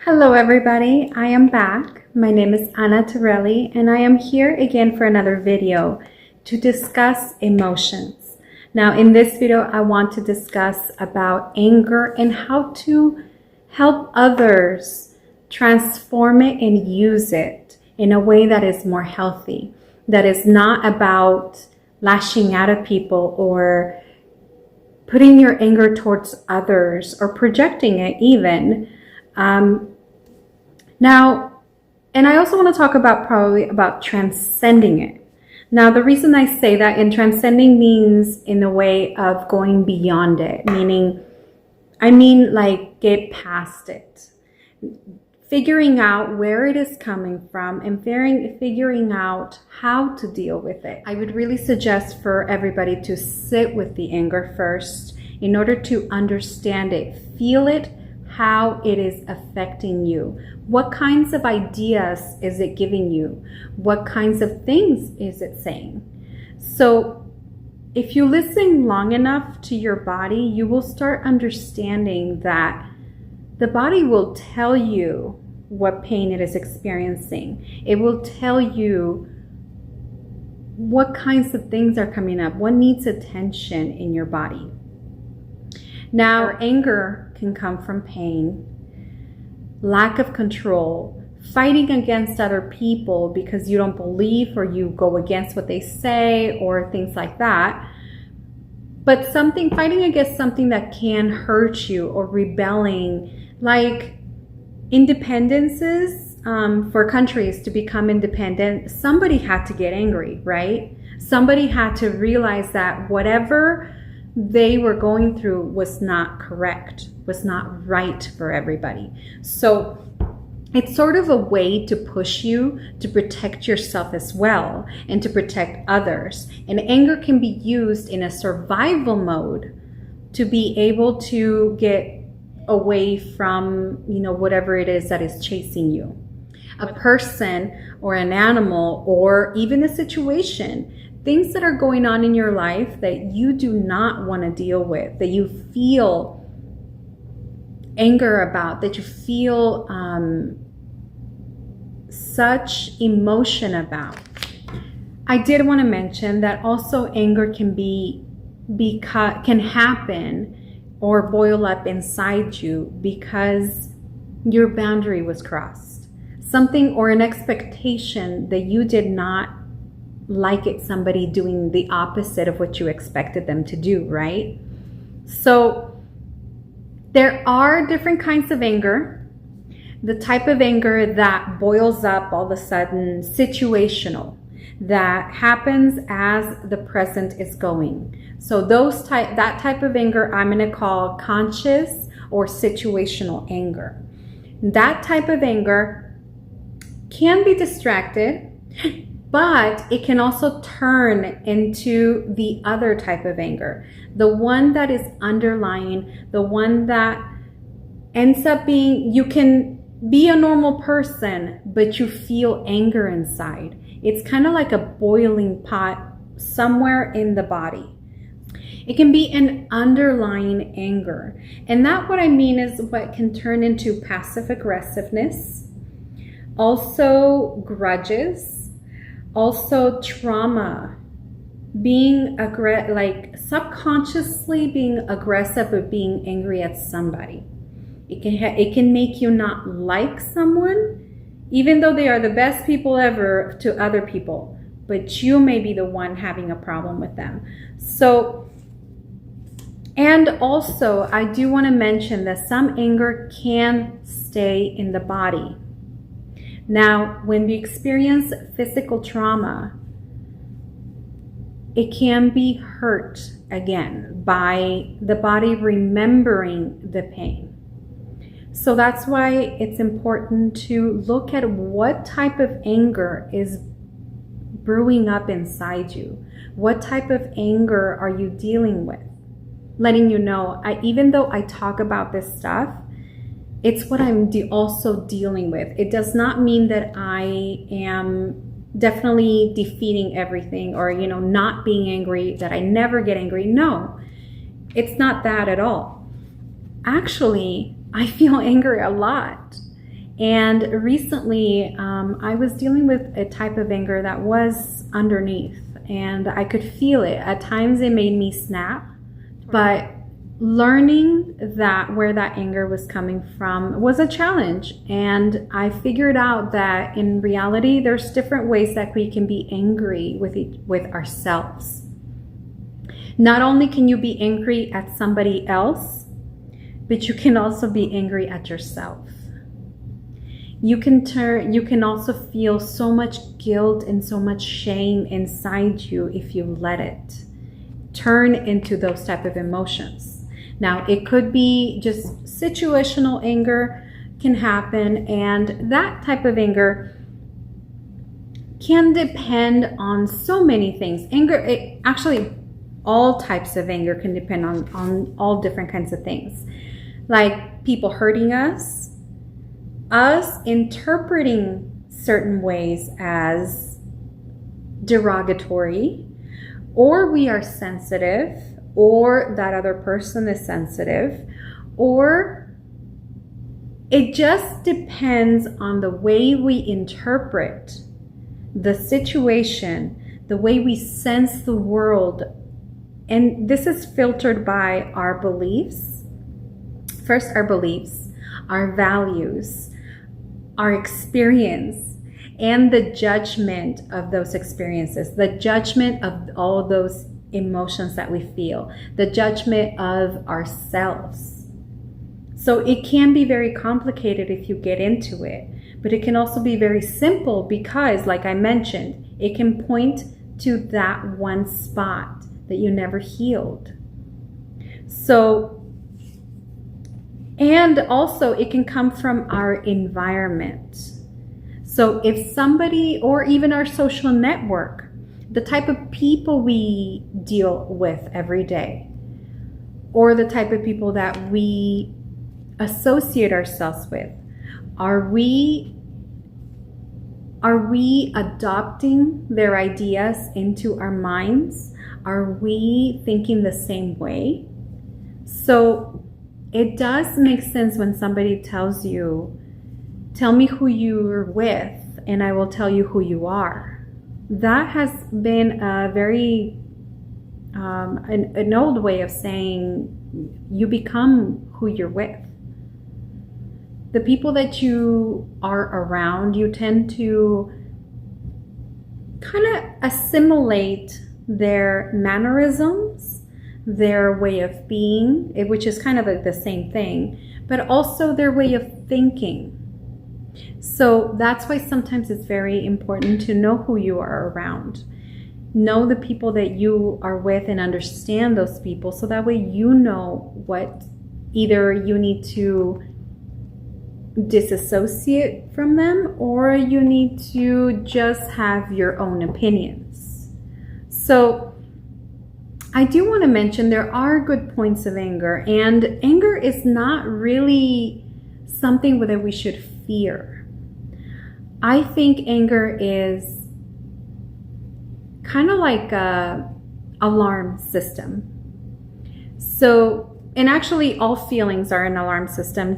Hello everybody, I am back. My name is Anna Torelli and I am here again for another video to discuss emotions. Now in this video I want to discuss about anger and how to help others transform it and use it in a way that is more healthy, that is not about lashing out at people or putting your anger towards others or projecting it even. Now, and I also want to talk about transcending it. Now, the reason I say that in transcending means in the way of going beyond it, I mean like get past it, figuring out where it is coming from and figuring out how to deal with it. I would really suggest for everybody to sit with the anger first in order to understand it, feel it, how it is affecting you. What kinds of ideas is it giving you? What kinds of things is it saying? So if you listen long enough to your body, you will start understanding that the body will tell you what pain it is experiencing. It will tell you what kinds of things are coming up, what needs attention in your body. Now, anger can come from pain, lack of control, fighting against other people because you don't believe or you go against what they say or things like that. But fighting against something that can hurt you or rebelling, like independences for countries to become independent, somebody had to get angry, right? Somebody had to realize that whatever they were going through was not correct, was not right for everybody. So it's sort of a way to push you to protect yourself as well and to protect others. And anger can be used in a survival mode to be able to get away from, whatever it is that is chasing you. A person or an animal or even a situation, things that are going on in your life that you do not want to deal with, that you feel anger about, that you feel such emotion about. I did want to mention that also anger can happen or boil up inside you because your boundary was crossed. Something or an expectation that you did not like it, somebody doing the opposite of what you expected them to do, right? So there are different kinds of anger. The type of anger that boils up all of a sudden, situational, that happens as the present is going. So that type of anger I'm going to call conscious or situational anger. That type of anger can be distracted, but it can also turn into the other type of anger, the one that is underlying, the one that ends up being, you can be a normal person, but you feel anger inside. It's kind of like a boiling pot somewhere in the body. It can be an underlying anger. And that, what I mean, is what can turn into passive aggressiveness, also grudges, also trauma, being subconsciously being aggressive or being angry at somebody. It can make you not like someone, even though they are the best people ever to other people, but you may be the one having a problem with them. So, and also I do want to mention that some anger can stay in the body. Now, when we experience physical trauma, it can be hurt again by the body remembering the pain. So that's why it's important to look at what type of anger is brewing up inside you. What type of anger are you dealing with? Letting you know, even though I talk about this stuff, it's what I'm also dealing with. It does not mean that I am definitely defeating everything or, not being angry, that I never get angry. No, it's not that at all. Actually, I feel angry a lot. And recently, I was dealing with a type of anger that was underneath, and I could feel it. At times it made me snap, but learning that where that anger was coming from was a challenge. And I figured out that in reality, there's different ways that we can be angry with ourselves. Not only can you be angry at somebody else, but you can also be angry at yourself. You can also feel so much guilt and so much shame inside you if you let it turn into those type of emotions. Now, it could be just situational anger can happen, and that type of anger can depend on so many things. Actually, all types of anger can depend on all different kinds of things. Like people hurting us interpreting certain ways as derogatory, or we are sensitive, or that other person is sensitive, or it just depends on the way we interpret the situation, the way we sense the world. And this is filtered by our beliefs. First, our beliefs, our values, our experience, and the judgment of those experiences, the judgment of all those emotions that we feel, the judgment of ourselves. So it can be very complicated if you get into it, but it can also be very simple because, like I mentioned, it can point to that one spot that you never healed. So, and also it can come from our environment. So if somebody, or even our social network, the type of people we deal with every day, or the type of people that we associate ourselves with, are we adopting their ideas into our minds? Are we thinking the same way? So it does make sense when somebody tells you, tell me who you're with and I will tell you who you are. That has been a very, an old way of saying you become who you're with. The people that you are around, you tend to kind of assimilate their mannerisms, their way of being, which is kind of the same thing, but also their way of thinking. So that's why sometimes it's very important to know who you are around. Know the people that you are with and understand those people, so that way you know what either you need to disassociate from them, or you need to just have your own opinions. So I do want to mention there are good points of anger, and anger is not really something that we should fear. I think anger is kind of like a alarm system. So, and actually all feelings are an alarm system.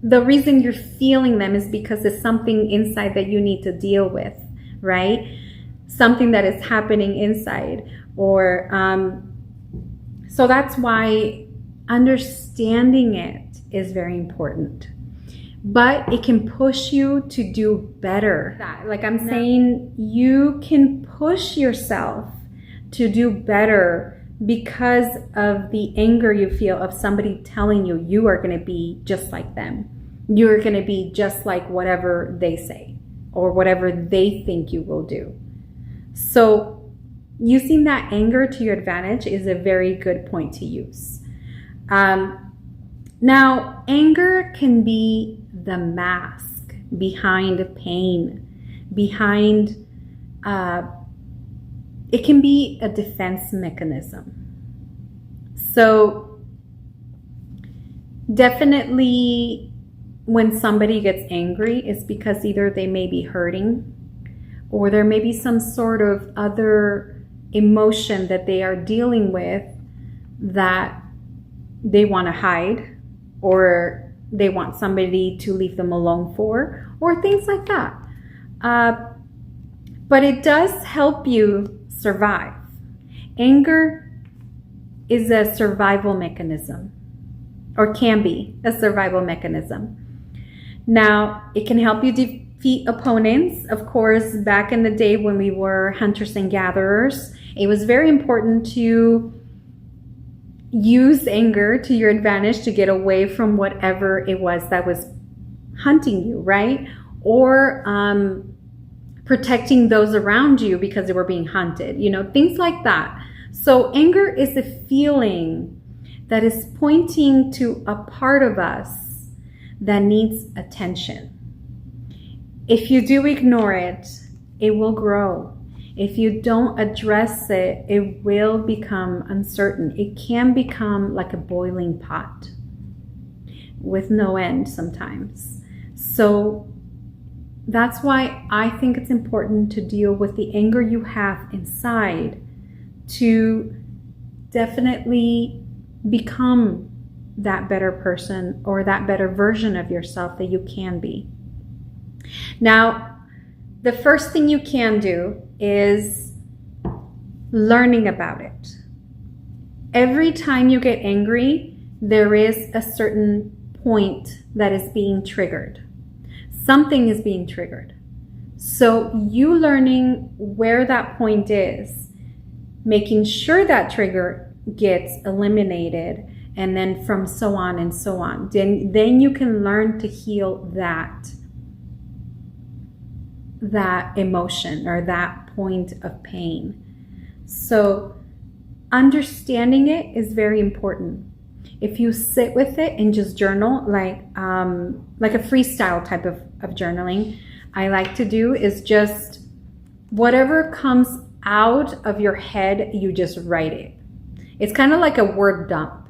The reason you're feeling them is because it's something inside that you need to deal with, right? Something that is happening inside, or so that's why understanding it is very important. But it can push you to do better. Like I'm saying, you can push yourself to do better because of the anger you feel of somebody telling you you are going to be just like them. You're going to be just like whatever they say or whatever they think you will do. So using that anger to your advantage is a very good point to use. Now, anger can be the mask behind pain, behind, it can be a defense mechanism. So definitely when somebody gets angry, it's because either they may be hurting, or there may be some sort of other emotion that they are dealing with that they want to hide, or they want somebody to leave them alone for, or things like that. But it does help you survive. Anger is a survival mechanism, or can be a survival mechanism. Now, it can help you defeat opponents. Of course, back in the day when we were hunters and gatherers, it was very important to use anger to your advantage to get away from whatever it was that was hunting you, right? Or protecting those around you because they were being hunted, things like that. So anger is a feeling that is pointing to a part of us that needs attention. If you do ignore it, it will grow. If you don't address it, it will become uncertain. It can become like a boiling pot with no end sometimes. So that's why I think it's important to deal with the anger you have inside to definitely become that better person or that better version of yourself that you can be. Now, the first thing you can do is learning about it. Every time you get angry, there is a certain point that is being triggered. Something is being triggered. So you learning where that point is, making sure that trigger gets eliminated, and then from so on and so on. Then you can learn to heal that emotion or that point of pain. So understanding it is very important. If you sit with it and just journal, like a freestyle type of journaling, I like to do is just whatever comes out of your head, you just write it. It's kind of like a word dump.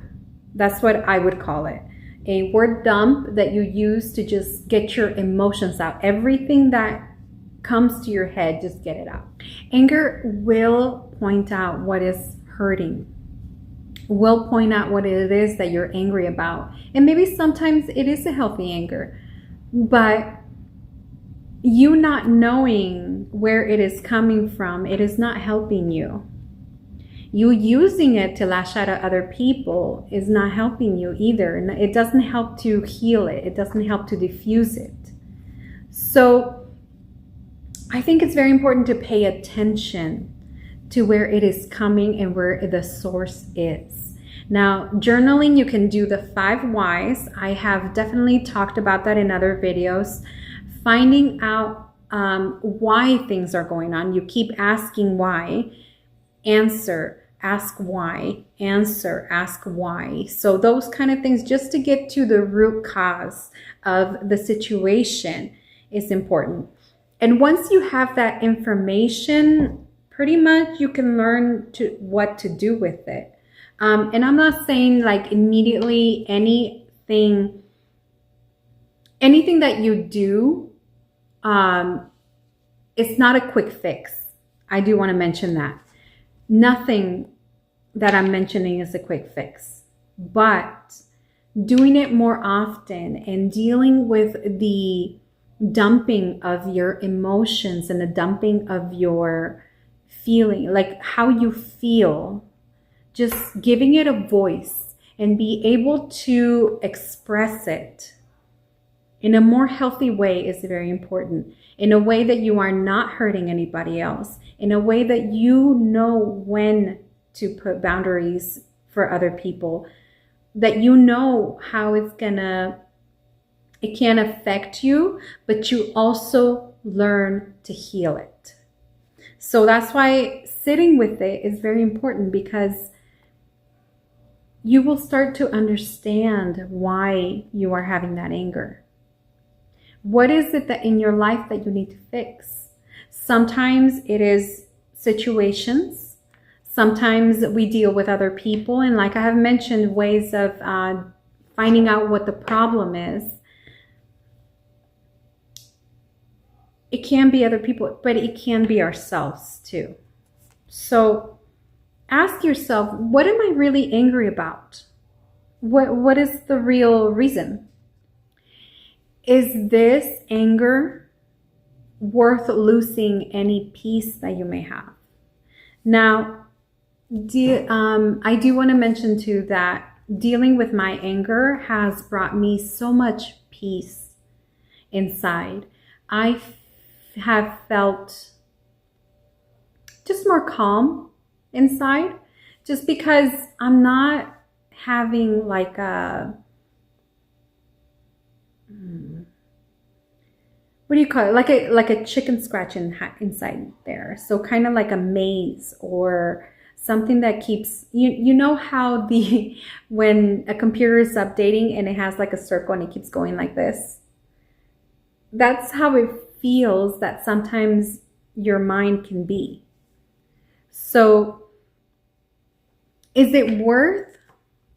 That's what I would call it. A word dump that you use to just get your emotions out. Everything that comes to your head, just get it out. Anger will point out what is hurting, will point out what it is that you're angry about. And maybe sometimes it is a healthy anger, but you not knowing where it is coming from, it is not helping you. You using it to lash out at other people is not helping you either. It doesn't help to heal it. It doesn't help to diffuse it. So I think it's very important to pay attention to where it is coming and where the source is. Now, journaling, you can do the 5 whys. I have definitely talked about that in other videos. Finding out why things are going on. You keep asking why, answer, ask why, answer, ask why. So those kind of things, just to get to the root cause of the situation, is important. And once you have that information, pretty much you can learn what to do with it. And I'm not saying like immediately anything that you do, it's not a quick fix. I do want to mention that. Nothing that I'm mentioning is a quick fix, but doing it more often and dealing with the dumping of your emotions and the dumping of your feeling, like how you feel, just giving it a voice and be able to express it in a more healthy way is very important. In a way that you are not hurting anybody else, in a way that you know when to put boundaries for other people, that you know how it can affect you, but you also learn to heal it. So that's why sitting with it is very important, because you will start to understand why you are having that anger. What is it that in your life that you need to fix? Sometimes it is situations. Sometimes we deal with other people. And like I have mentioned, ways of finding out what the problem is. It can be other people, but it can be ourselves too. So ask yourself, what am I really angry about? What is the real reason? Is this anger worth losing any peace that you may have? Now, I do want to mention too that dealing with my anger has brought me so much peace inside. I have felt just more calm inside, just because I'm not having like a, what do you call it? Like a chicken scratch inside there. So kind of like a maze or something that keeps, you know how when a computer is updating and it has like a circle and it keeps going like this? That's how it feels that sometimes your mind can be. So is it worth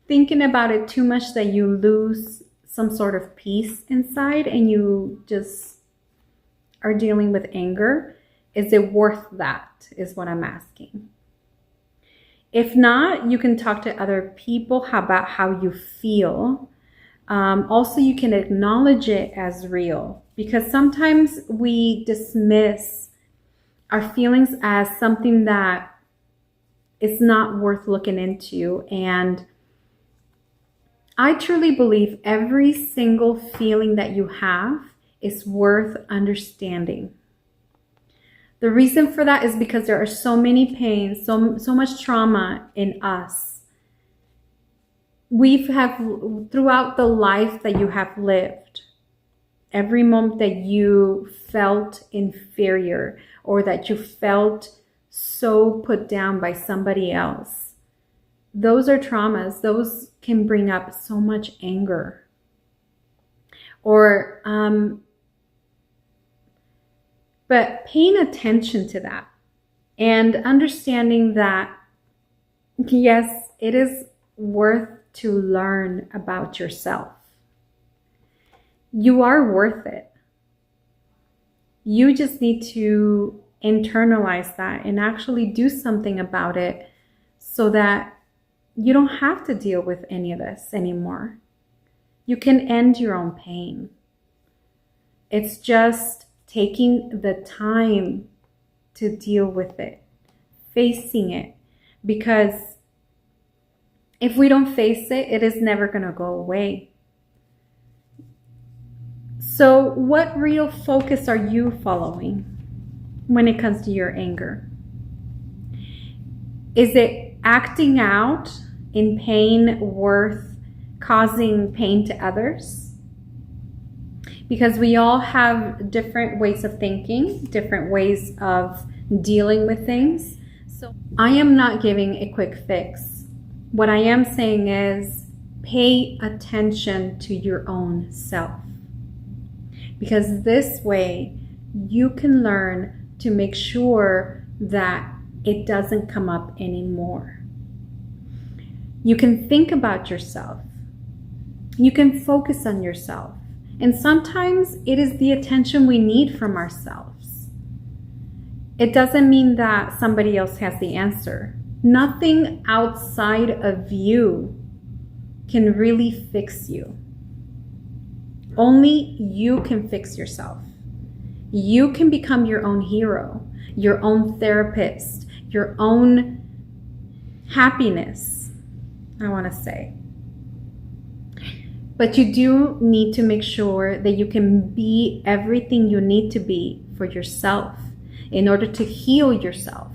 thinking about it too much that you lose some sort of peace inside and you just are dealing with anger? Is it worth that, is what I'm asking. If not, you can talk to other people about how you feel. Also, you can acknowledge it as real, because sometimes we dismiss our feelings as something that is not worth looking into. And I truly believe every single feeling that you have is worth understanding. The reason for that is because there are so many pains, so much trauma in us. Throughout the life that you have lived, every moment that you felt inferior or that you felt so put down by somebody else, those are traumas. Those can bring up so much anger. But paying attention to that and understanding that, yes, it is worth to learn about yourself. You are worth it. You just need to internalize that and actually do something about it so that you don't have to deal with any of this anymore. You can end your own pain. It's just taking the time to deal with it, facing it, because if we don't face it, it is never going to go away. So what real focus are you following when it comes to your anger? Is it acting out in pain worth causing pain to others? Because we all have different ways of thinking, different ways of dealing with things. So I am not giving a quick fix. What I am saying is pay attention to your own self. Because this way you can learn to make sure that it doesn't come up anymore. You can think about yourself. You can focus on yourself. And sometimes it is the attention we need from ourselves. It doesn't mean that somebody else has the answer. Nothing outside of you can really fix you. Only you can fix yourself. You can become your own hero, your own therapist, your own happiness, I want to say. But you do need to make sure that you can be everything you need to be for yourself in order to heal yourself.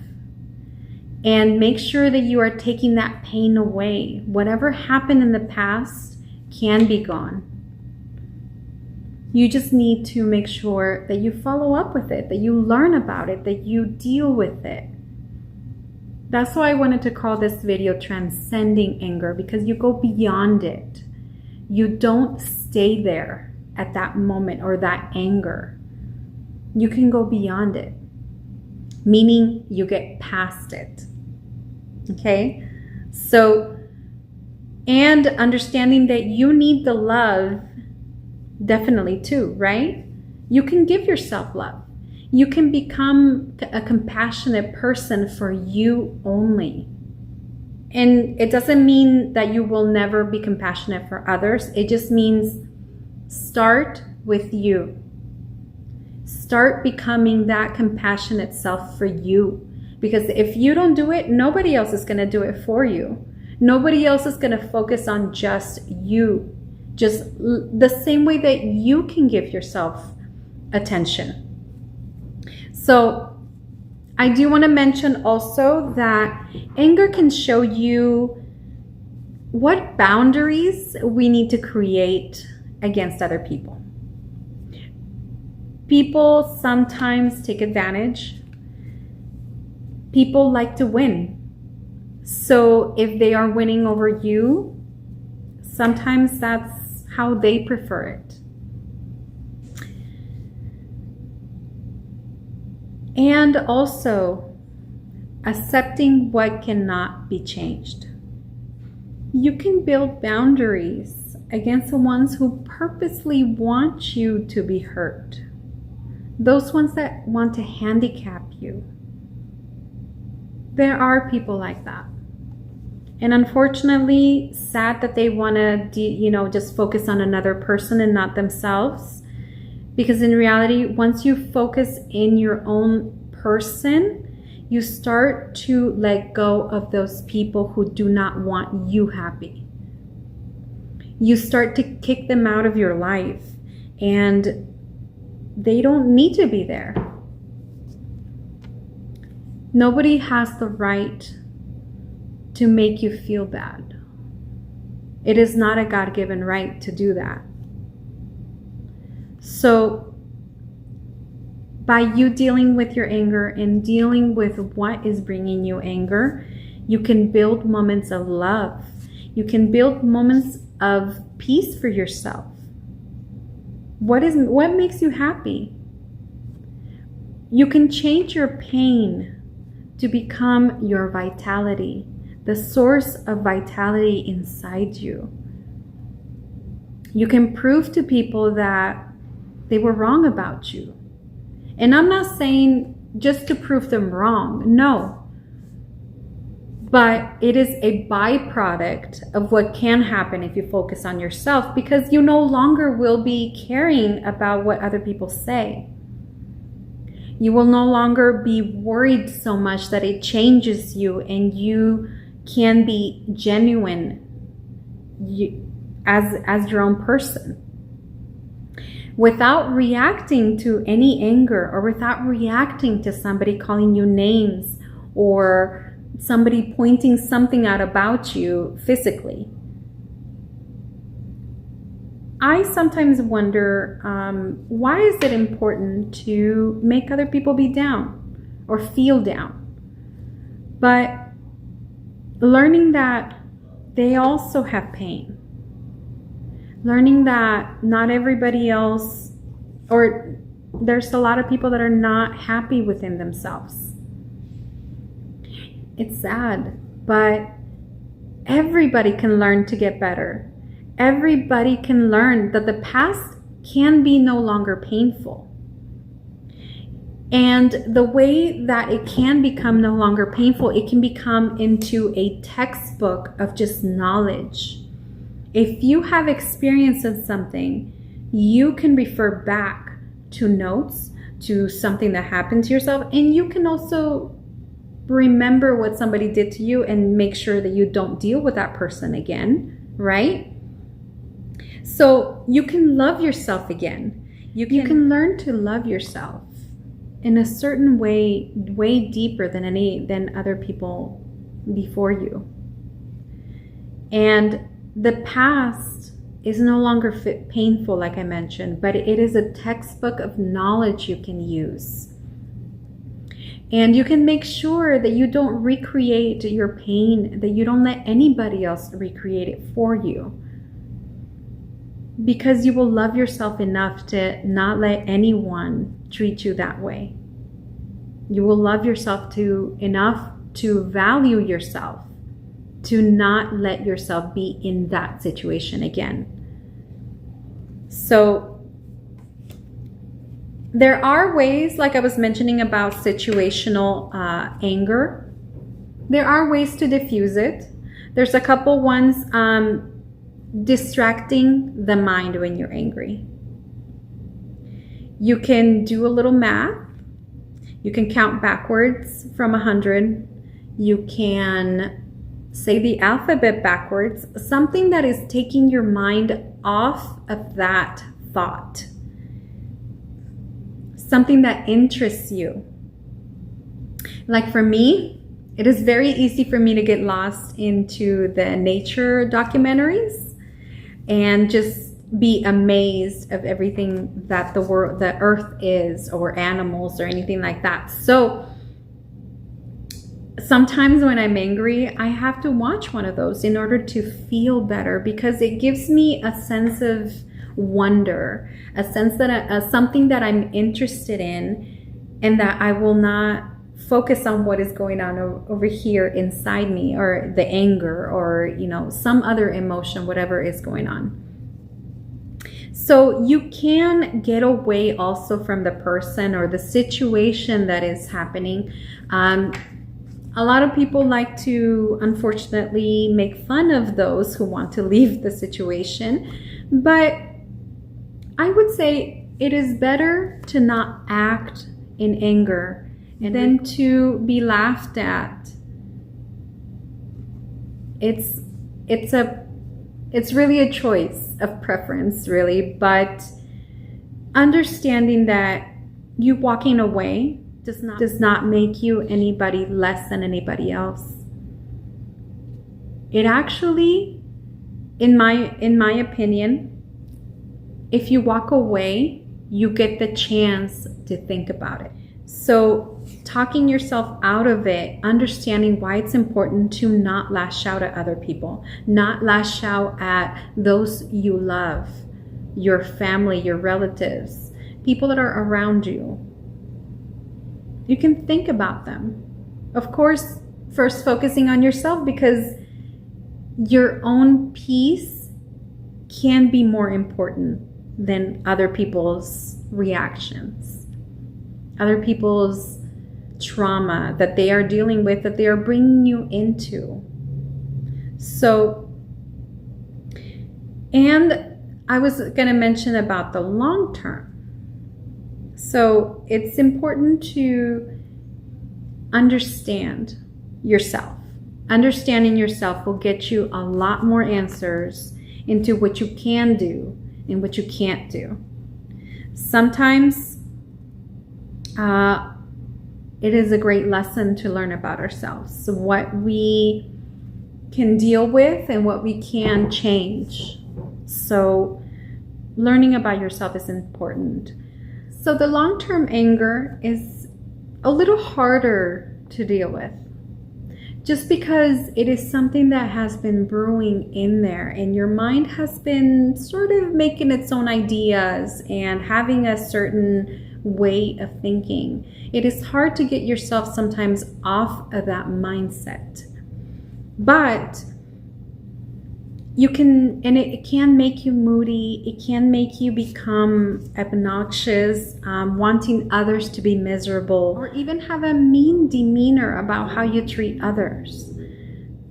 And make sure that you are taking that pain away. Whatever happened in the past can be gone. You just need to make sure that you follow up with it, that you learn about it, that you deal with it. That's why I wanted to call this video Transcending Anger, because you go beyond it. You don't stay there at that moment or that anger. You can go beyond it, meaning you get past it. Okay? So, and understanding that you need the love definitely too, right? You can give yourself love. You can become a compassionate person for you only. And it doesn't mean that you will never be compassionate for others. It just means start with you. Start becoming that compassionate self for you. Because if you don't do it, nobody else is going to do it for you. Nobody else is going to focus on just you. Just the same way that you can give yourself attention. So I do want to mention also that anger can show you what boundaries we need to create against other people. People sometimes take advantage. People like to win. So if they are winning over you, sometimes that's how they prefer it. And also accepting what cannot be changed. You can build boundaries against the ones who purposely want you to be hurt. Those ones that want to handicap you. There are people like that. And unfortunately, sad that they want to, just focus on another person and not themselves. Because in reality, once you focus in your own person, you start to let go of those people who do not want you happy. You start to kick them out of your life, and they don't need to be there. Nobody has the right to make you feel bad. It is not a God-given right to do that. So by you dealing with your anger and dealing with what is bringing you anger, you can build moments of love. You can build moments of peace for yourself. What makes you happy? You can change your pain to become your vitality, the source of vitality inside you. You can prove to people that they were wrong about you. And I'm not saying just to prove them wrong, no. But it is a byproduct of what can happen if you focus on yourself, because you no longer will be caring about what other people say. You will no longer be worried so much that it changes you and you can be genuine as your own person. Without reacting to any anger, or without reacting to somebody calling you names, or somebody pointing something out about you physically. I sometimes wonder, why is it important to make other people be down or feel down? But learning that they also have pain. Learning that not everybody else, or there's a lot of people that are not happy within themselves. It's sad, but everybody can learn to get better. Everybody can learn that the past can be no longer painful. And the way that it can become no longer painful, it can become into a textbook of just knowledge. If you have experience of something, you can refer back to notes, to something that happened to yourself, and you can also remember what somebody did to you and make sure that you don't deal with that person again, right? So you can love yourself again. You can learn to love yourself in a certain way, way deeper than other people before you. And the past is no longer painful, like I mentioned, but it is a textbook of knowledge you can use. And you can make sure that you don't recreate your pain, that you don't let anybody else recreate it for you. Because you will love yourself enough to not let anyone treat you that way. You will love yourself enough to value yourself, to not let yourself be in that situation again. So there are ways, like I was mentioning about situational anger, there are ways to diffuse it. There's a couple ones. Distracting the mind when you're angry. You can do a little math. You can count backwards from 100. You can say the alphabet backwards, something that is taking your mind off of that thought, something that interests you. Like for me, it is very easy for me to get lost into the nature documentaries and just be amazed of everything that the world, the earth is, or animals or anything like that. So sometimes when I'm angry, I have to watch one of those in order to feel better, because it gives me a sense of wonder, a sense that something that I'm interested in, and that I will not focus on what is going on over here inside me, or the anger, or, you know, some other emotion, whatever is going on. So you can get away also from the person or the situation that is happening. A lot of people like to, unfortunately, make fun of those who want to leave the situation. But I would say it is better to not act in anger and then to be laughed at. It's really a choice of preference, really, but understanding that you walking away does not make you anybody less than anybody else. It actually, in my opinion, if you walk away, you get the chance to think about it. So talking yourself out of it, understanding why it's important to not lash out at other people, not lash out at those you love, your family, your relatives, people that are around you. You can think about them. Of course, first focusing on yourself, because your own peace can be more important than other people's reactions, other people's trauma that they are dealing with, that they are bringing you into. So, and I was going to mention about the long term. So it's important to understand yourself. Understanding yourself will get you a lot more answers into what you can do and what you can't do. Sometimes it is a great lesson to learn about ourselves, so what we can deal with and what we can change. So learning about yourself is important. So the long-term anger is a little harder to deal with, just because it is something that has been brewing in there, and your mind has been sort of making its own ideas and having a certain way of thinking. It is hard to get yourself sometimes off of that mindset. But you can, and it can make you moody. It can make you become obnoxious, wanting others to be miserable, or even have a mean demeanor about how you treat others.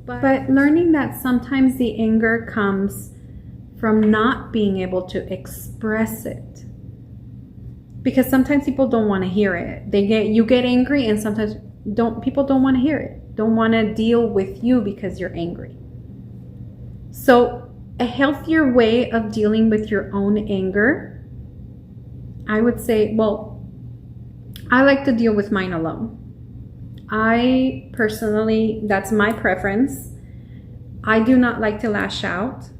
But learning that sometimes the anger comes from not being able to express it. Because sometimes people don't want to hear it. You get angry, and sometimes people don't want to hear it. Don't want to deal with you because you're angry. So a healthier way of dealing with your own anger, I would say, well, I like to deal with mine alone. I personally, that's my preference. I do not like to lash out.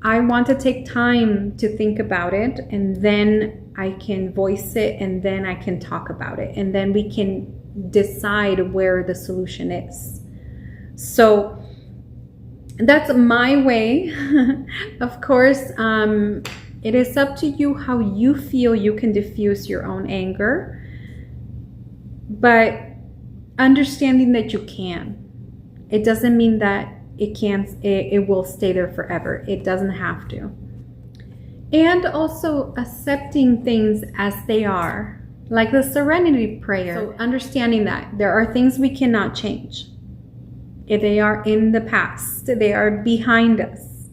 I want to take time to think about it, and then I can voice it, and then I can talk about it, and then we can decide where the solution is. So that's my way. Of course, it is up to you how you feel you can diffuse your own anger, but understanding that you can. It doesn't mean that it will stay there forever. It doesn't have to. And also accepting things as they are, like the serenity prayer. So understanding that there are things we cannot change. If they are in the past, they are behind us.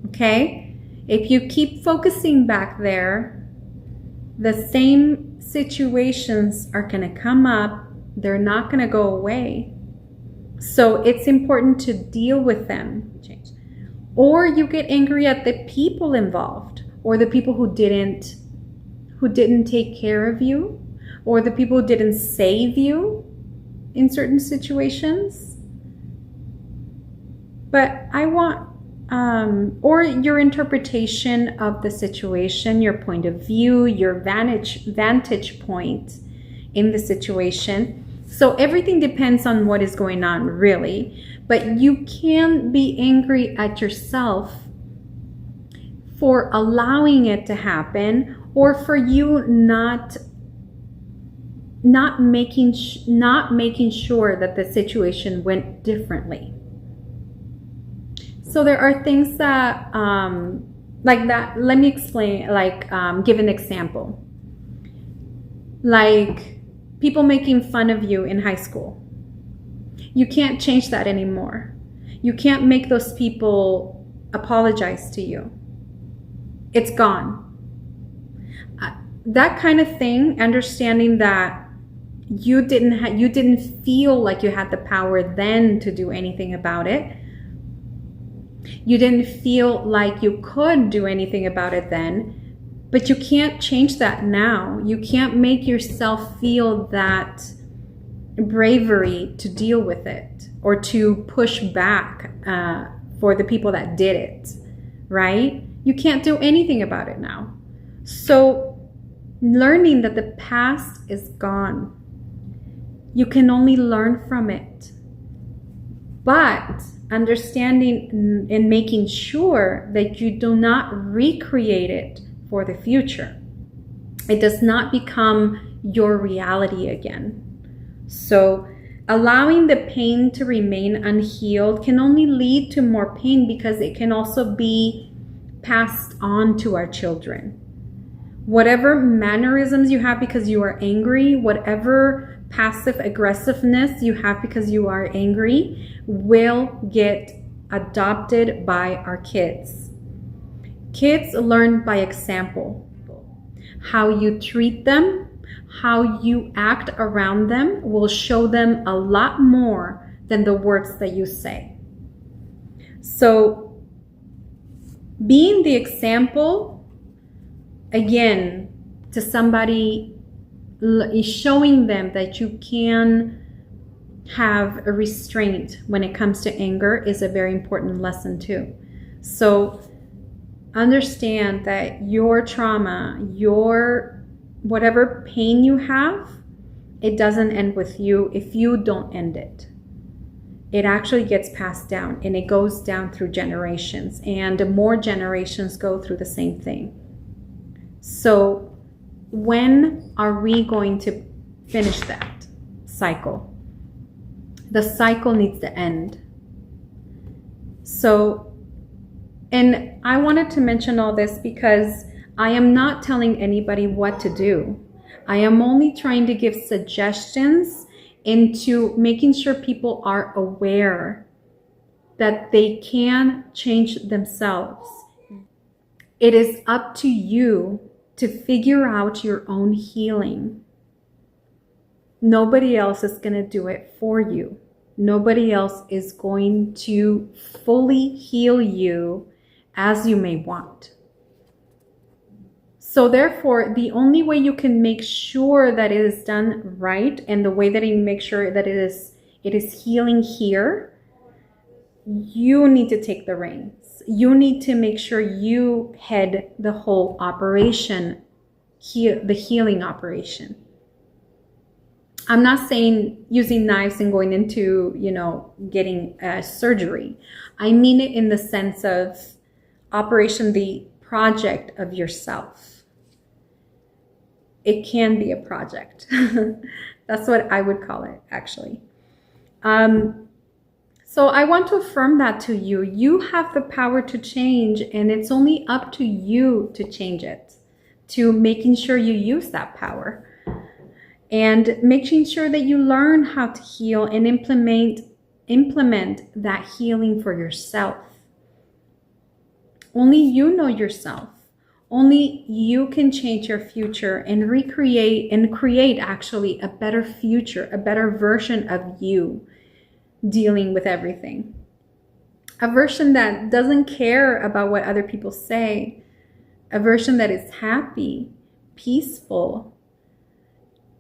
Okay? If you keep focusing back there, The same situations are going to come up. They're not going to go away. So it's important to deal with them. Or you get angry at the people involved, or the people who didn't take care of you, or the people who didn't save you in certain situations. But I want, or your interpretation of the situation, your point of view, your vantage point in the situation. So everything depends on what is going on, really. But you can be angry at yourself for allowing it to happen, or for you not making sure that the situation went differently. So there are things that like that. Let me explain. Give an example. Like people making fun of you in high school. You can't change that anymore. You can't make those people apologize to you. It's gone. That kind of thing, understanding that you didn't feel like you had the power then to do anything about it. You didn't feel like you could do anything about it then, but you can't change that now. You can't make yourself feel that bravery to deal with it or to push back for the people that did it, right? You can't do anything about it now. So learning that the past is gone, you can only learn from it. But understanding and making sure that you do not recreate it for the future. It does not become your reality again. So allowing the pain to remain unhealed can only lead to more pain, because it can also be passed on to our children. Whatever mannerisms you have because you are angry, whatever passive aggressiveness you have because you are angry, will get adopted by our kids. Kids learn by example. How you treat them, how you act around them will show them a lot more than the words that you say. So being the example, again, to somebody, is showing them that you can have a restraint when it comes to anger, is a very important lesson too. So understand that your trauma, your whatever pain you have, it doesn't end with you if you don't end it. It actually gets passed down, and it goes down through generations, and more generations go through the same thing. So when are we going to finish that cycle? The cycle needs to end. So, and I wanted to mention all this because I am not telling anybody what to do. I am only trying to give suggestions into making sure people are aware that they can change themselves. It is up to you to figure out your own healing. Nobody else is going to do it for you. Nobody else is going to fully heal you as you may want. So therefore, the only way you can make sure that it is done right, and the way that you make sure that it is healing here, you need to take the reins. You need to make sure you head the whole operation, the healing operation. I'm not saying using knives and going into, getting surgery. I mean it in the sense of operation, the project of yourself. It can be a project. That's what I would call it, actually. So I want to affirm that to you. You have the power to change, and it's only up to you to change it, to making sure you use that power, and making sure that you learn how to heal and implement that healing for yourself. Only you know yourself. Only you can change your future and recreate and create actually a better future, a better version of you dealing with everything. A version that doesn't care about what other people say. A version that is happy, peaceful,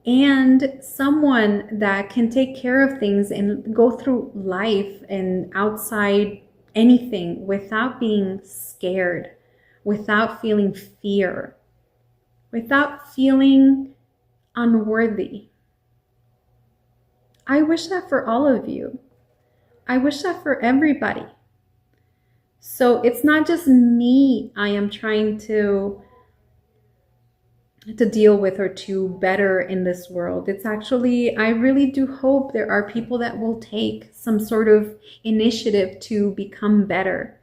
and someone that can take care of things and go through life and outside anything without being scared, without feeling fear, without feeling unworthy. I wish that for all of you. I wish that for everybody. So it's not just me I am trying to deal with or to better in this world. It's actually, I really do hope there are people that will take some sort of initiative to become better.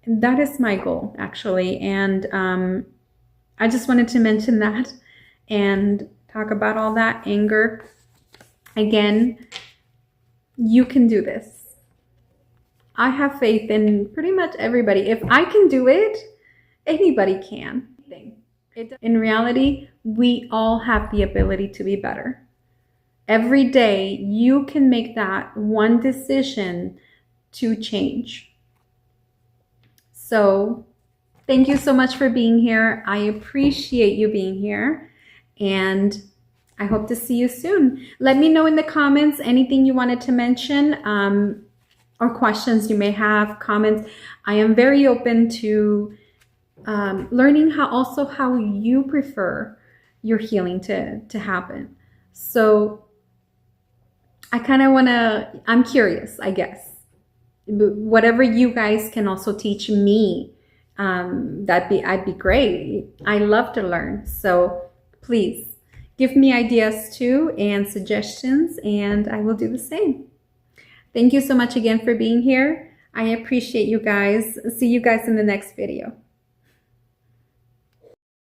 And that is my goal, actually. And I just wanted to mention that and talk about all that anger. Again, you can do this. I have faith in pretty much everybody. If I can do it, anybody can. In reality, we all have the ability to be better. Every day, you can make that one decision to change. So, thank you so much for being here. I appreciate you being here, and I hope to see you soon. Let me know in the comments anything you wanted to mention, or questions you may have, comments. I am very open to learning how you prefer your healing to happen. So I kind of I'm curious, I guess. Whatever you guys can also teach me, I'd be great. I love to learn. So please give me ideas too and suggestions, and I will do the same. Thank you so much again for being here. I appreciate you guys. See you guys in the next video.